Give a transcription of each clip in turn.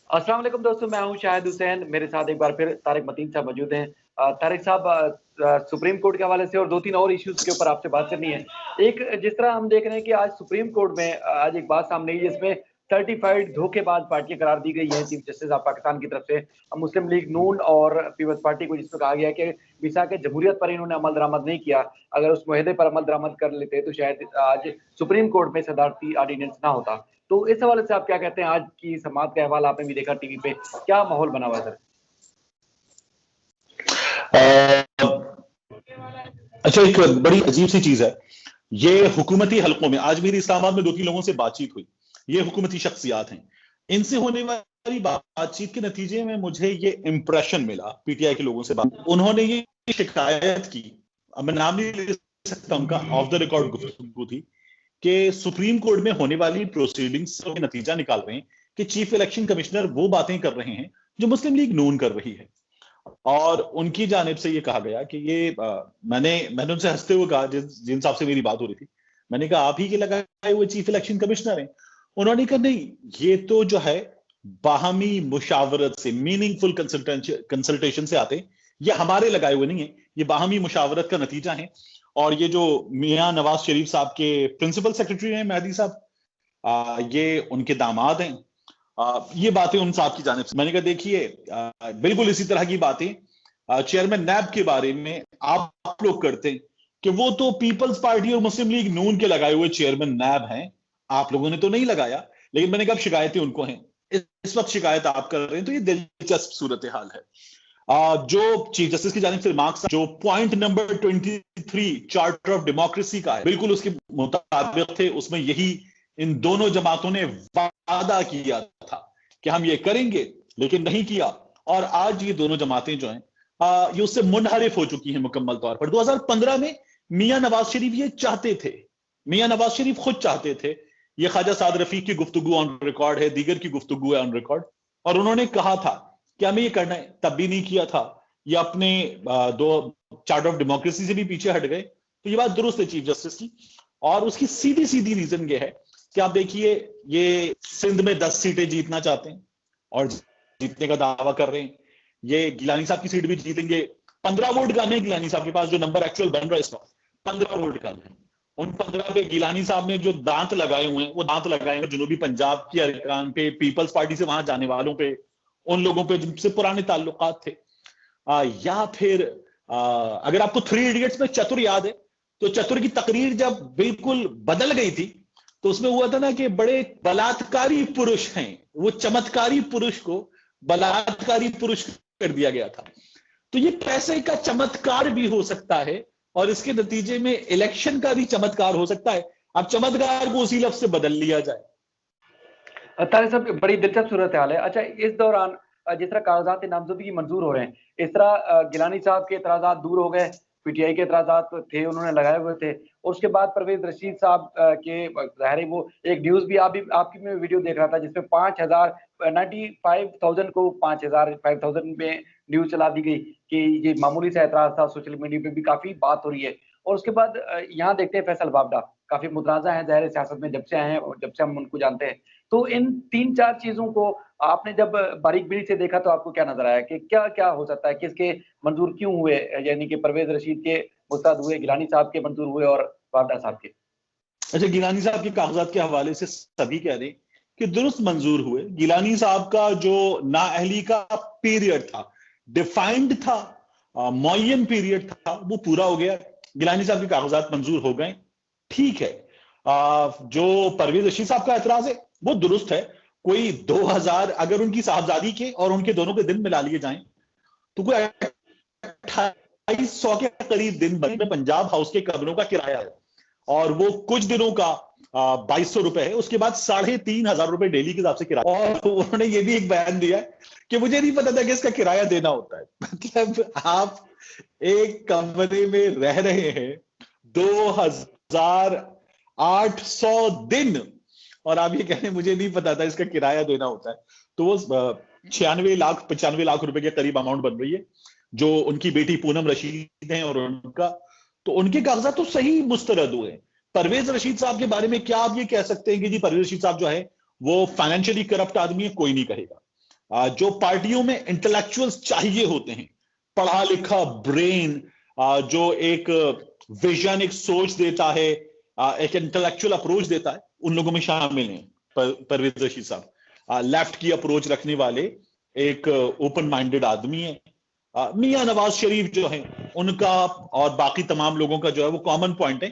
अस्सलाम वालेकुम दोस्तों, मैं हूं शाहिद हुसैन। मेरे साथ एक बार फिर तारिक मतीन साहब मौजूद हैं। तारिक साहब, सुप्रीम कोर्ट के हवाले से और दो तीन और इश्यूज के ऊपर आपसे बात करनी है। एक, जिस तरह हम देख रहे हैं कि आज सुप्रीम कोर्ट में आज एक बात सामने आई जिसमें सर्टिफाइड धोखेबाज पार्टी करार दी गई है चीफ जस्टिस ऑफ पाकिस्तान की तरफ से, मुस्लिम लीग नून और पीपल्स पार्टी को, जिसमें कहा गया कि मिसा के जमहूरियत पर इन्होंने अमल दरामद नहीं किया। अगर उस मुहिदे पर अमल दरामद कर लेते तो शायद आज सुप्रीम कोर्ट में सदारती ऑर्डिनेंस ना होता। तो इस हवाले से आप क्या कहते हैं? आज की समाअत का अहवाल आपने भी देखा टीवी पे, क्या माहौल बना हुआ है सर? अच्छा, एक बड़ी अजीब सी चीज है ये हुकूमती हलकों में। आज मेरी इस्लामाबाद में 2-3 लोगों से बातचीत हुई। ये हुकूमती शख्सियात हैं, इनसे होने वाली बातचीत के नतीजे में मुझे ये इंप्रेशन मिला, पीटीआई के लोगों से बात, उन्होंने ये शिकायत की, अब मैं नाम नहीं ले सकता उनका, ऑफ द रिकॉर्ड गुफ्तगू थी कि सुप्रीम कोर्ट में होने वाली प्रोसीडिंग्स का नतीजा निकाल रहे हैं कि चीफ इलेक्शन कमिश्नर वो बातें कर रहे हैं जो मुस्लिम लीग नून कर रही है। और उनकी जानिब से ये कहा गया कि ये मैंने उनसे हंसते हुए कहा, जिन साहब से मेरी बात हो रही थी, मैंने कहा आप ही के लगाए हुए चीफ इलेक्शन कमिश्नर हैं? उन्होंने कहा नहीं, ये तो जो है बाहमी मुशावरत से, मीनिंगफुल कंसल्टेशन से आते, ये हमारे लगाए हुए नहीं है, ये बाहमी मुशावरत का नतीजा है। और ये जो मियां नवाज शरीफ साहब के प्रिंसिपल सेक्रेटरी हैं मेहदी साहब, ये उनके दामाद हैं। ये बातें उन साहब की जानिब से। मैंने कहा देखिए, बिल्कुल इसी तरह की बातें चेयरमैन नैब के बारे में आप लोग करते हैं कि वो तो पीपल्स पार्टी और मुस्लिम लीग नून के लगाए हुए चेयरमैन नैब हैं, आप लोगों ने तो नहीं लगाया। लेकिन मैंने कहा शिकायतें उनको हैं, इस वक्त शिकायत आप कर रहे हैं, तो ये दिलचस्प सूरत हाल है। जो चीफ जस्टिस की जानिब से रिमार्क्स, जो point number 23 charter of democracy का है, बिल्कुल उसके मुताबिक थे। उसमें यही इन दोनों जमातों ने वादा किया था कि हम ये करेंगे, लेकिन नहीं किया। और आज ये दोनों जमातें जो हैं ये उससे मुनहरिफ हो चुकी हैं मुकम्मल तौर पर। 2015 में मियां नवाज शरीफ ये चाहते थे, मियां नवाज शरीफ खुद चाहते थे, ये ख्वाजा साद रफीक की गुफ्तगू ऑन रिकॉर्ड है, दीगर की गुफ्तगू है ऑन रिकॉर्ड, और उन्होंने कहा था कि हमें ये करना है, तब भी नहीं किया था। ये अपने दो चार्टर ऑफ डेमोक्रेसी से भी पीछे हट गए। तो ये बात दुरुस्त है चीफ जस्टिस की, और उसकी सीधी सीधी रीजन ये है कि आप देखिए, ये सिंध में 10 सीटें जीतना चाहते हैं और जीतने का दावा कर रहे हैं। ये गिलानी साहब की सीट भी जीतेंगे। 15 वोट कम है गिलानी साहब के पास, जो नंबर एक्चुअल बन रहा है इसका 15 वोट कम है। उन 15 पे गिलानी साहब ने जो दांत लगाए हुए हैं, वो दांत लगाए हैं जनूबी पंजाब की अरकान पे, पीपल्स पार्टी से वहां जाने वालों पे, उन लोगों पे जिनसे पुराने ताल्लुकात थे। या फिर अगर आपको 3 इडियट्स में चतुर याद है, तो चतुर की तकरीर जब बिल्कुल बदल गई थी, तो उसमें हुआ था ना कि बड़े बलात्कारी पुरुष हैं, वो चमत्कारी पुरुष को बलात्कारी पुरुष कर दिया गया था। तो ये पैसे का चमत्कार भी हो सकता है, और इसके नतीजे में इलेक्शन का भी चमत्कार हो सकता है। अब चमत्कार को उसी लफ्ज से बदल लिया जाए। तारिक साहब, बड़ी दिलचस्प सूरत हाल है। अच्छा, इस दौरान जिस तरह कागजात नामजदगी मंजूर हो रहे हैं, इस तरह गिलानी साहब के एतराजात दूर हो गए, पीटीआई के एतराजात थे, उन्होंने लगाए हुए थे, और उसके बाद परवेज रशीद साहब के ज़ाहिर है वो एक न्यूज़ भी आपकी में वीडियो देख रहा था जिसमें 95,000 को 5,000 में न्यूज़ चला दी गई कि ये मामूली सा एतराज था। सोशल मीडिया पे भी काफ़ी बात हो रही है। और उसके बाद यहाँ देखते हैं फैसल बाबडा काफ़ी मुतनाज़ा हैं ज़ाहिर है सियासत में, जब से आए हैं और जब से हम उनको जानते हैं। तो इन 3-4 चीज़ों को आपने जब बारीक-बीनी से देखा तो आपको क्या नज़र आया कि क्या-क्या हो सकता है? किसके मंजूर क्यों हुए? यानी कि परवेज़ रशीद के मुस्तरद हुए, गिलानी साहब के मंजूर हुए और बाबडा साहब के? अच्छा, गिलानी साहब के कागजात के हवाले से सभी कह रहे हैं कि दुरुस्त मंजूर हुए। गिलानी साहब का जो नाअहली का पीरियड था, डिफाइंड था, मुअय्यन पीरियड था, वो पूरा हो गया। गिलानी साहब के कागजात मंजूर हो गए, ठीक है। जो परवेज रशीद साहब का एतराज है वो दुरुस्त है। कोई 2000 अगर उनकी साहबजादी के और उनके दोनों के दिन मिला लिए जाएं तो कोई 2800 के करीब दिन में पंजाब हाउस के कमरों का किराया है, और वो कुछ दिनों का 2200 रुपए है। उसके बाद 3500 रुपए डेली के हिसाब से किराया। और उन्होंने ये भी एक बयान दिया कि मुझे नहीं पता था कि इसका किराया देना होता है। मतलब आप एक कमरे में रह रहे हैं 2800 दिन, और आप ये कह रहे हैं मुझे नहीं पता था इसका किराया देना होता है। तो वो 96 लाख रुपए के करीब अमाउंट बन रही है, जो उनकी बेटी पूनम रशीद हैं और उनका, तो उनके कागजात तो सही मुस्तरद हुए। परवेज रशीद साहब के बारे में क्या आप ये कह सकते हैं कि जी परवेज रशीद साहब जो है वो फाइनेंशियली करप्ट आदमी है? कोई नहीं कहेगा। जो पार्टियों में इंटेलेक्चुअल्स चाहिए होते हैं, पढ़ा लिखा ब्रेन, जो एक विजन, एक सोच देता है, एक इंटेलेक्चुअल अप्रोच देता है, उन लोगों में शामिल हैं परवेज रशीद साहब। लेफ्ट की अप्रोच रखने वाले एक ओपन माइंडेड आदमी है। मियां नवाज शरीफ जो है उनका और बाकी तमाम लोगों का जो है वो कॉमन पॉइंट है,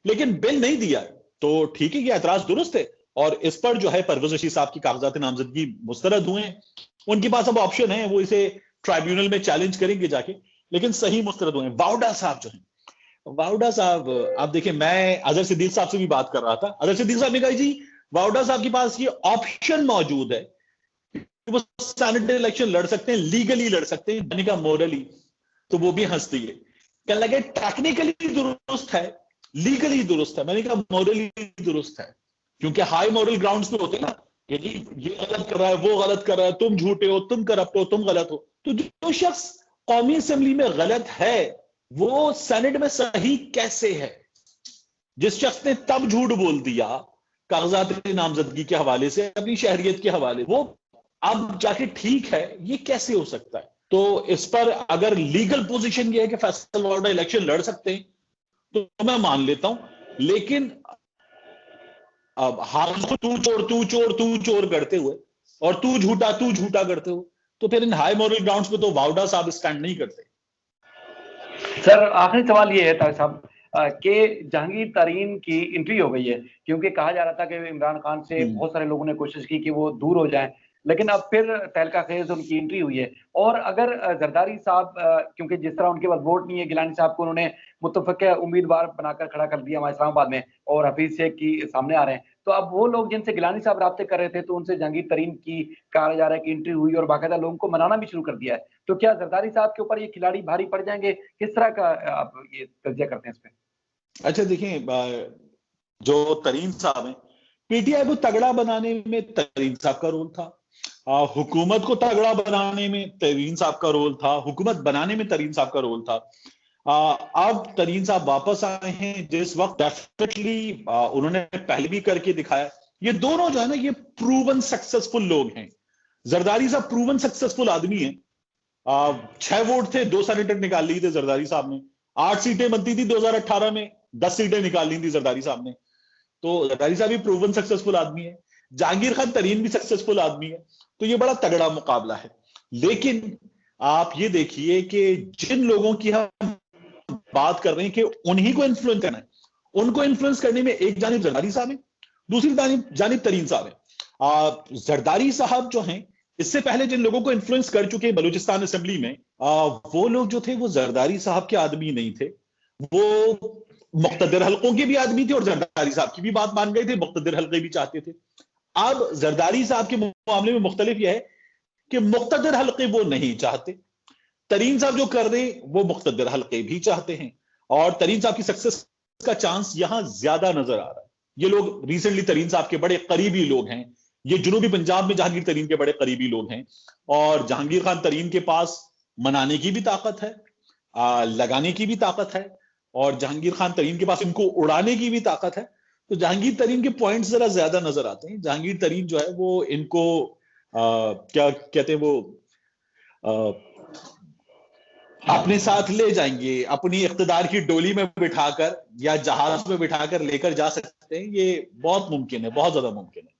लेकिन बिल नहीं दिया तो ठीक है, ये एतराज दुरुस्त है। और इस पर जो है परवेज रशीद साहब की कागजात नामजदगी मुस्तरद हुए हैं, उनके पास अब ऑप्शन है, वो इसे ट्राइब्यूनल में चैलेंज करेंगे जाके, लेकिन सही मुस्तरद हुए हैं। वाउडा साहब जो है, वाउडा साहब, आप देखिए, मैं अजहर सिद्दीक साहब से भी बात कर रहा था, अजहर सिद्दीक साहब ने कहा जी वाउडा साहब के पास ये ऑप्शन मौजूद है कि वो सैनिटरी इलेक्शन लड़ सकते हैं, लीगली लड़ सकते हैं, मैंने कहा मोरली, तो वो भी हंस दिए, कहने लगे टेक्निकली दुरुस्त है, लीगली दुरुस्त है। मैंने कहा मोरली दुरुस्त है, क्योंकि हाई मॉरल ग्राउंड्स पे होते हैं ना कि जी ये गलत कर रहा है, वो गलत कर रहा है, तुम झूठे हो, तुम करप्ट हो, तुम गलत हो। तो जो शख्स कौमी असेंबली में गलत है वो सेनेट में सही कैसे है? जिस शख्स ने तब झूठ बोल दिया कागजात नामजदगी के हवाले से, अपनी शहरियत के हवाले, वो अब जाके ठीक है, ये कैसे हो सकता है? तो इस पर अगर लीगल पोजीशन ये है कि फैसल वाउडा इलेक्शन लड़ सकते हैं तो मैं मान लेता हूं, लेकिन अब हाल को तू चोर तू चोर तू चोर करते हुए और तू झूठा करते हुए, तो फिर इन हाई मॉरल ग्राउंड्स पे तो वाउडा साहब स्टैंड नहीं करते। सर आखिरी सवाल ये है तारिक साहब कि जहांगीर तरीन की एंट्री हो गई है, क्योंकि कहा जा रहा था कि इमरान खान से बहुत सारे लोगों ने कोशिश की कि वो दूर हो जाएं, लेकिन अब फिर तहलका खेज उनकी एंट्री हुई है। और अगर जरदारी साहब, क्योंकि जिस तरह उनके पास वोट नहीं है, गिलानी साहब को उन्होंने मुतफिक उम्मीदवार बनाकर खड़ा कर दिया वहां इस्लामाबाद में, और हफीज शेख की सामने आ रहे हैं, तो अब वो लोग जिनसे गिलानी साहब राब्ते कर रहे थे, तो उनसे जहांगीर तरीन की कहा जा रहा है कि एंट्री हुई और बाकायदा लोगों को मनाना भी शुरू कर दिया है। तो क्या जरदारी साहब के ऊपर ये खिलाड़ी भारी पड़ जाएंगे? किस तरह का आप ये तज्जिया करते हैं इस पे? अच्छा देखिए, जो तरीन साहब हैं, पीटीआई को तगड़ा बनाने में तरीन साहब का रोल था, हुकूमत को तगड़ा बनाने में तरीन साहब का रोल था, हुकूमत बनाने में तरीन साहब का रोल था। अब तरीन साहब वापस आए हैं जिस वक्त, डेफिनेटली उन्होंने पहले भी करके दिखाया। ये दोनों जो है ना, ये प्रूवन सक्सेसफुल लोग हैं। जरदारी साहब प्रूवन सक्सेसफुल आदमी है। 6 वोट थे, 2 सेनेटर निकाल लिए थे जरदारी साहब ने, 8 सीटें बनती थी 2018 में, 10 सीटें निकाल ली थी जरदारी साहब ने। तो जरदारी साहब भी प्रूवन सक्सेसफुल आदमी है, जहांगीर खान तरीन भी सक्सेसफुल आदमी है, तो ये बड़ा तगड़ा मुकाबला है। लेकिन आप ये देखिए कि जिन लोगों की हम बात कर रहे हैं कि उन्हीं को इन्फ्लुएंस करना है, उनको इन्फ्लुएंस करने में एक जानिब जरदारी साहब है, दूसरी जानिब तरीन साहब है। जरदारी साहब जो हैं, इससे पहले जिन लोगों को इन्फ्लुएंस कर चुके बलूचिस्तान असेंबली में, वो लोग जो थे वो जरदारी साहब के आदमी नहीं थे, वो मुक्तदिर हल्कों के भी आदमी थे और जरदारी साहब की भी बात मान गए थे, मुक्तदिर हल्के भी चाहते थे। अब जरदारी साहब के मामले में मुख्तलिफ यह है कि मुक्तदिर हल्के वो नहीं चाहते, तरीन साहब जो कर रहे हैं वो मुक्तदिर हल्के भी चाहते हैं, और तरीन साहब की सक्सेस का चांस यहां ज्यादा नजर आ रहा है। ये लोग रिसेंटली तरीन साहब के बड़े करीबी लोग हैं, ये जुनूबी पंजाब में जहांगीर तरीन के बड़े करीबी लोग हैं, और जहांगीर खान तरीन के पास मनाने की भी ताकत है, लगाने की भी ताकत है, और जहांगीर खान तरीन के पास इनको उड़ाने की भी ताकत है। तो जहांगीर तरीन के पॉइंट्स जरा ज्यादा नजर आते हैं। जहांगीर तरीन जो है वो इनको क्या कहते हैं, वो अपने साथ ले जाएंगे, अपनी इख्तिदार की डोली में बिठाकर या जहाज में बिठाकर लेकर जा सकते हैं। ये बहुत मुमकिन है, बहुत ज्यादा मुमकिन है।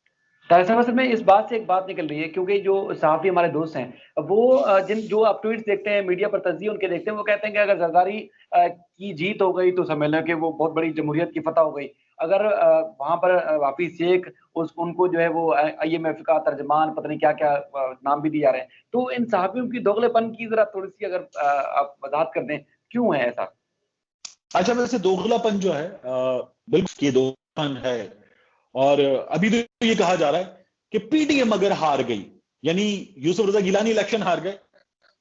दरअसल में इस बात से एक बात निकल रही है, क्योंकि जो सहाफी हमारे दोस्त हैं वो जो आप ट्वीट्स देखते हैं, मीडिया पर तज्जिए उनके देखते हैं, वो कहते हैं कि अगर जरदारी की जीत हो गई तो समझ लें कि वो बहुत बड़ी जमहूरियत की फतह हो गई। अगर वहां पर हफीज शेख उनको जो है वो IMF का तर्जमान, पता नहीं क्या क्या नाम भी दिए जा रहे हैं, तो इन सहाफियों की दोगलेपन की जरा थोड़ी सी अगर आप वजाहत कर दें, क्यों है ऐसा? अच्छा, वैसे दोगलापन जो है, बिल्कुल ये दोगलापन है, और अभी तो ये कहा जा रहा है कि पीडीएम अगर हार गई, यानी यूसुफ रजा गिलानी इलेक्शन हार गए,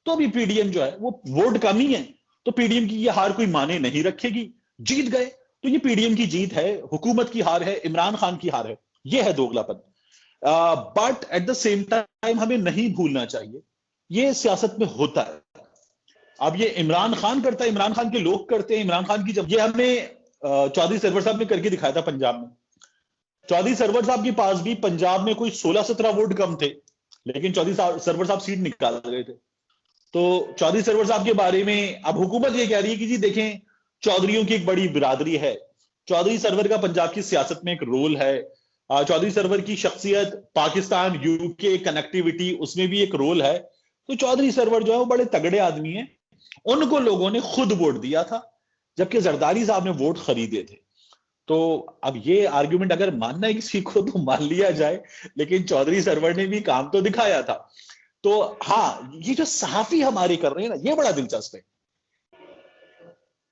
तो भी पीडीएम जो है वो वोट कम ही है, तो पीडीएम की ये हार कोई माने नहीं रखेगी। जीत गए तो ये पीडीएम की जीत है, हुकूमत की हार है, इमरान खान की हार है। ये है दोगलापन। But at the same time हमें नहीं भूलना चाहिए, ये सियासत में होता है। अब ये इमरान खान करता है, इमरान खान के लोग करते हैं, इमरान खान की जब ये हमें चौधरी सरवर साहब ने करके दिखाया था पंजाब में। चौधरी सरवर साहब के पास भी पंजाब में कोई 16-17 वोट कम थे, लेकिन चौधरी सरवर साहब सीट निकाल गए थे। तो चौधरी सरवर साहब के बारे में अब हुकूमत ये कह रही है कि जी देखें, चौधरियों की एक बड़ी बिरादरी है, चौधरी सरवर का पंजाब की सियासत में एक रोल है, चौधरी सरवर की शख्सियत पाकिस्तान यूके कनेक्टिविटी उसमें भी एक रोल है। तो चौधरी सरवर जो है वो बड़े तगड़े आदमी हैं, उनको लोगों ने खुद वोट दिया था, जबकि जरदारी साहब ने वोट खरीदे थे। तो अब ये आर्ग्यूमेंट अगर मानना है किसी को तो मान लिया जाए, लेकिन चौधरी सरवर ने भी काम तो दिखाया था। तो हाँ, ये जो सहाफी हमारे कर रहे हैं ना, ये बड़ा दिलचस्प है।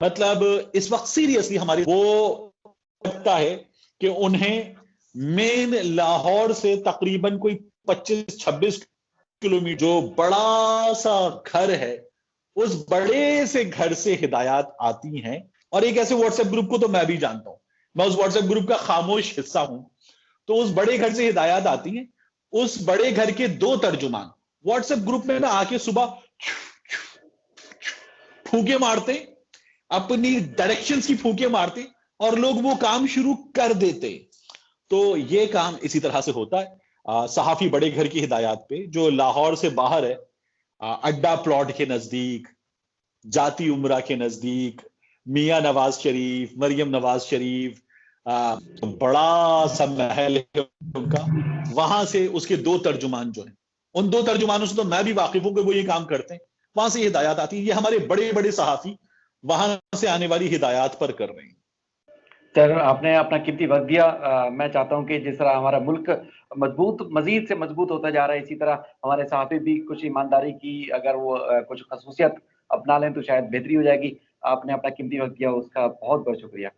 मतलब इस वक्त सीरियसली हमारी वो लगता है कि उन्हें मेन लाहौर से तकरीबन कोई 25-26 किलोमीटर जो बड़ा सा घर है, उस बड़े से घर से हिदायत आती हैं। और एक ऐसे व्हाट्सएप ग्रुप को तो मैं भी जानता हूं, मैं उस व्हाट्सएप ग्रुप का खामोश हिस्सा हूं। तो उस बड़े घर से हिदायत आती हैं, उस बड़े घर के 2 तर्जुमान व्हाट्सएप ग्रुप में ना आके सुबह फूके मारते, अपनी डायरेक्शंस की फूके मारते और लोग वो काम शुरू कर देते। तो ये काम इसी तरह से होता है। सहाफी बड़े घर की हिदायत पे जो लाहौर से बाहर है, अड्डा प्लॉट के नजदीक, जाती उमरा के नजदीक, मियां नवाज शरीफ, मरियम नवाज शरीफ, बड़ा सा महल है उनका, वहां से उसके 2 तर्जुमान जो हैं, उन 2 तर्जुमानों से तो मैं भी वाकिफ हूं कि वो ये काम करते हैं। वहां से हिदायत आती है, ये हमारे बड़े बड़े सहाफी वहां से आने वाली हिदायत पर कर रहे हैं। सर, आपने अपना कीमती वक्त दिया। मैं चाहता हूं कि जिस तरह हमारा मुल्क मजीद से मजबूत होता जा रहा है, इसी तरह हमारे सहाफी भी कुछ ईमानदारी की अगर वो कुछ खसूसियत अपना लें तो शायद बेहतरी हो जाएगी। आपने अपना कीमती वक्त दिया, उसका बहुत बहुत शुक्रिया।